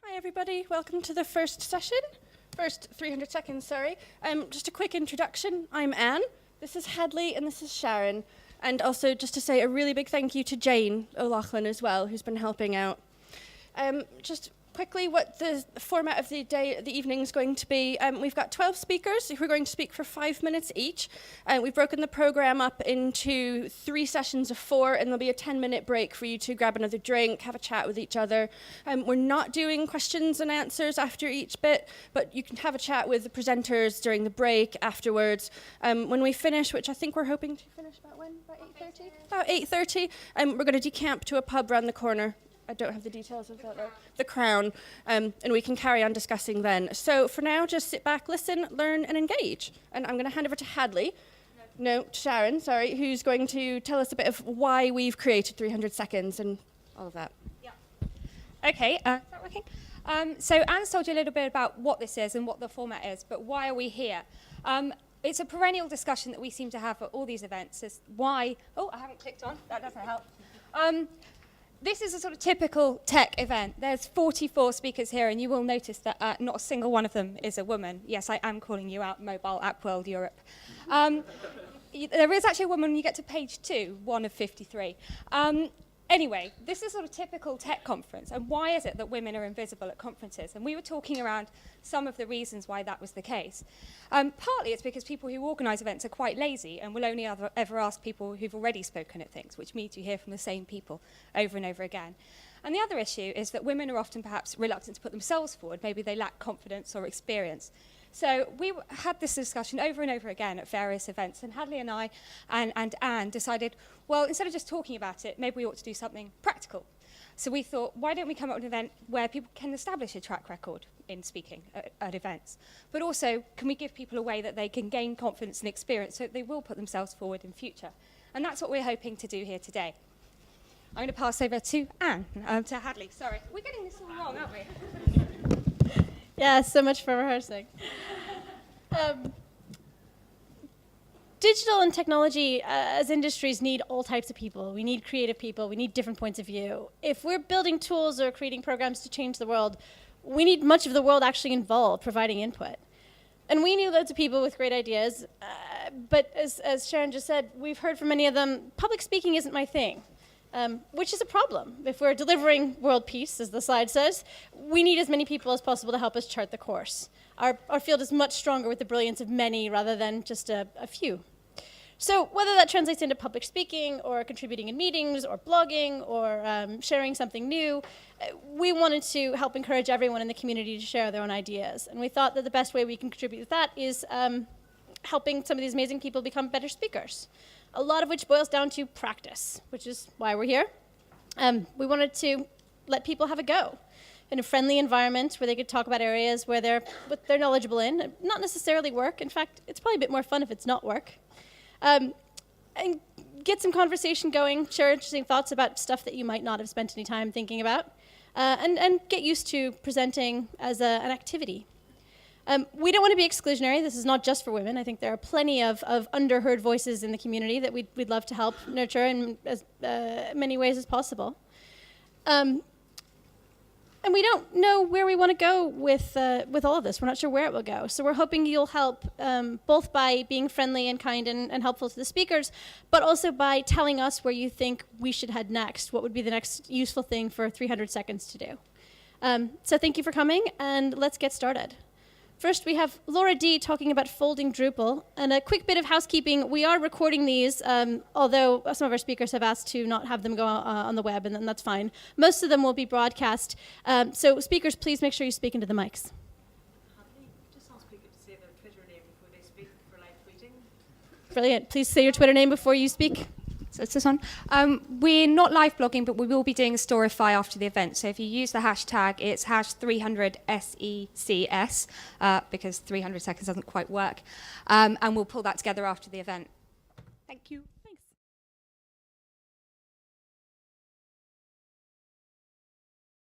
Hi everybody, welcome to the first session. First 300 seconds, sorry. Just a quick introduction. I'm Anne, this is Hadley, and this is Sharon. And also just to say a really big thank you to Jane O'Loughlin as well, who's been helping out. Just quickly what the format of the evening is going to be. We've got 12 speakers who are going to speak for 5 minutes each. We've broken the program up into 3 sessions of 4, and there'll be a 10-minute break for you to grab another drink, have a chat with each other. We're not doing questions and answers after each bit, but you can have a chat with the presenters during the break afterwards. When we finish, which I think we're hoping to finish about when? About 8:30? About 8:30. We're going to decamp to a pub around the corner. I don't have the details of that, the Crown, and we can carry on discussing then. So for now, just sit back, listen, learn, and engage. And I'm going to hand over to Hadley, Sharon, sorry, who's going to tell us a bit of why we've created 300 Seconds and all of that. Yeah. Okay, is that working? So Anne's told you a little bit about what this is and what the format is, but why are we here? It's a perennial discussion that we seem to have at all these events, is why, oh, I haven't clicked on, that doesn't help. This is a sort of typical tech event. There's 44 speakers here, and you will notice that not a single one of them is a woman. Yes, I am calling you out, Mobile App World Europe. There is actually a woman when you get to page 2, 1 of 53. Anyway, this is sort of typical tech conference, and why is it that women are invisible at conferences? And we were talking around some of the reasons why that was the case. Partly it's because people who organise events are quite lazy and will only ever ask people who've already spoken at things, which means you hear from the same people over and over again. And the other issue is that women are often perhaps reluctant to put themselves forward. Maybe they lack confidence or experience. So we had this discussion over and over again at various events, and Hadley and I and Anne decided, well, instead of just talking about it, maybe we ought to do something practical. So we thought, why don't we come up with an event where people can establish a track record in speaking at events, but also can we give people a way that they can gain confidence and experience so that they will put themselves forward in future? And that's what we're hoping to do here today. I'm going to pass over to Anne, to Hadley. Sorry, we're getting this all wrong, aren't we? Yeah, so much for rehearsing. Digital and technology as industries need all types of people. We need creative people. We need different points of view. If we're building tools or creating programs to change the world, we need much of the world actually involved, providing input. And we knew loads of people with great ideas, but as Sharon just said, we've heard from many of them, public speaking isn't my thing. Which is a problem. If we're delivering world peace, as the slide says, we need as many people as possible to help us chart the course. Our field is much stronger with the brilliance of many rather than just a few. So whether that translates into public speaking or contributing in meetings or blogging or sharing something new, we wanted to help encourage everyone in the community to share their own ideas. And we thought that the best way we can contribute to that is helping some of these amazing people become better speakers. A lot of which boils down to practice, which is why we're here. We wanted to let people have a go in a friendly environment where they could talk about areas where they're knowledgeable in, not necessarily work. In fact, it's probably a bit more fun if it's not work. And get some conversation going, share interesting thoughts about stuff that you might not have spent any time thinking about, and get used to presenting as an activity. We don't want to be exclusionary. This is not just for women. I think there are plenty of underheard voices in the community that we'd love to help nurture in as many ways as possible. And we don't know where we want to go with all of this. We're not sure where it will go. So we're hoping you'll help both by being friendly and kind and helpful to the speakers, but also by telling us where you think we should head next. What would be the next useful thing for 300 Seconds to do? So thank you for coming, and let's get started. First, we have Laura D. talking about folding Drupal. And a quick bit of housekeeping. We are recording these, although some of our speakers have asked to not have them go on the web, and that's fine. Most of them will be broadcast. So speakers, please make sure you speak into the mics. Just ask people to say their Twitter name before they speak for live tweeting. Brilliant. Please say your Twitter name before you speak. So it's this one. We're not live blogging, but we will be doing a Storify after the event. So if you use the hashtag, it's #300SECS, because 300 seconds doesn't quite work. And we'll pull that together after the event. Thank you.